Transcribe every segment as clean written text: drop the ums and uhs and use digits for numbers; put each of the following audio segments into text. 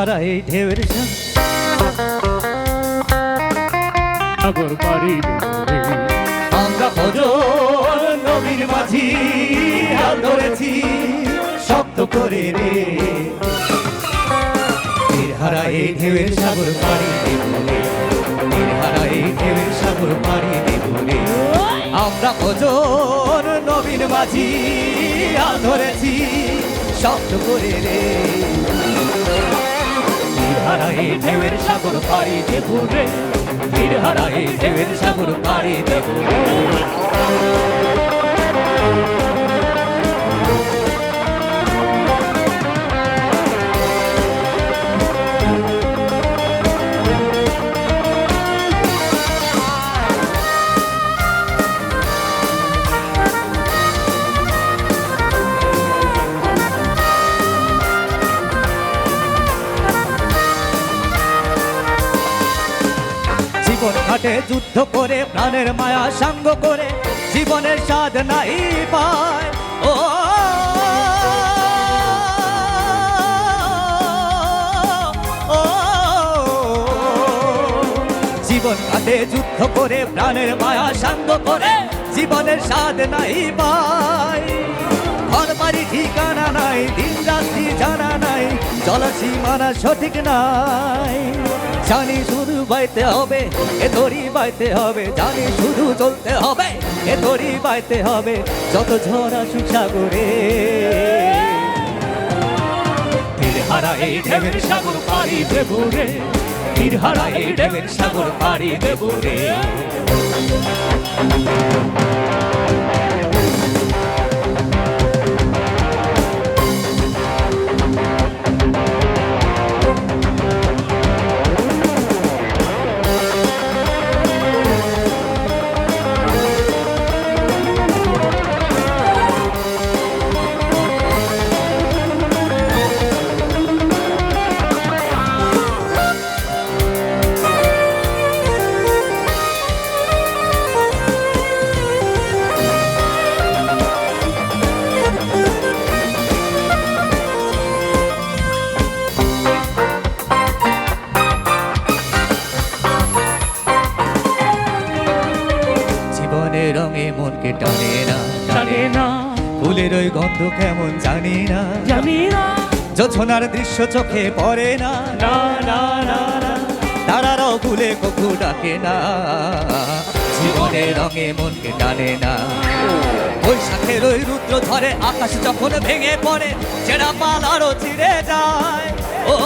হারা এই ঢেউয়ের সাগর পাড়ি দেব রে। আমরা ভজন নবীর মাঝি হাল ধরেছি শক্ত করে রে, তীর হারা এই ঢেউয়ের সাগর পাড়ি দেব রে, তীর হারা এই ঢেউয়ের সাগর পাড়ি দেব রে। আমরা ভজন নবীর মাঝি হাল ধরেছি শক্ত করে রে, তীর হারা এই ঢেউয়ের সাগর পাড়ি দেব রে, তীর হারা এই ঢেউয়ের সাগর পাড়ি দেব রে। জীবন ঘাটে যুদ্ধ করে প্রাণের মায়া সাঙ্গ করে জীবনের স্বাদ নাই পায়, ও জীবন ঘাটে যুদ্ধ করে প্রাণের মায়া সাঙ্গ করে জীবনের স্বাদ নাই পায়। ঘর বাড়ি ঠিকানা নাই, দিন রাত্রি জানা নাই, জলসীমানা সঠিক নাই। জানি শুধু বাইতে হবে এ দড়ি বাইতে হবে, জানি শুধু চলতে হবে এ দড়ি বাইতে হবে, যত ঝড় আসুক সাগরে। তীর হারা এই ঢেউয়ের সাগর পাড়ি দেব রে, তীর হারা এই ঢেউয়ের সাগর পাড়ি দেব রে। জীবনের রঙে মনকে টানে না, জানে না ফুলের ওই গন্ধ কেমন জানি না, জানি না যোছনার দৃশ্য চোখে পড়ে না, না না না না তারারাও ভুলে কখু ডাকে না। জীবনের রঙে মনকে টানে না, বৈশাখের ওই রুদ্র ধরে আকাশ যখন ভেঙে পড়ে ছেঁড়া পাল আরো ছিঁড়ে যায়, ও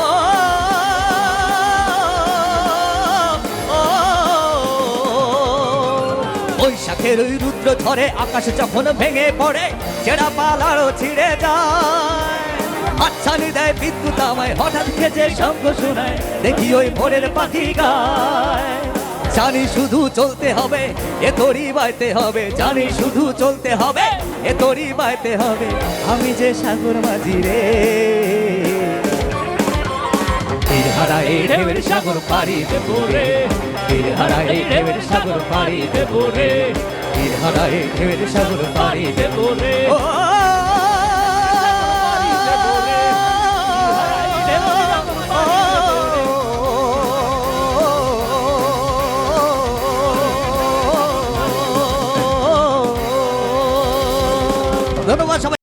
বৈশাখের ওই রুদ্র ধরে আকাশ যখন ভেঙে পড়ে ছেঁড়া পাল আরো ছিঁড়ে যায়। আচ্ছানি দেয় বিদ্যুৎ আমায় হঠাৎ খেজে শঙ্খ শোনায়, দেখি ওই ভোরের পাখি গায়। জানি শুধু চলতে হবে এ দড়ি বাইতে হবে, জানি শুধু চলতে হবে এ দড়ি বাইতে হবে, আমি যে সাগর মাঝি রে। তীর হারা এই ঢেউয়ের সাগর পাড়ি দেব রে, তীর হারা এই ঢেউয়ের সাগর পাড়ি দেব রে, তীর হারা এই ঢেউয়ের সাগর পাড়ি দেব রে। ধন্যবাদ সবাই।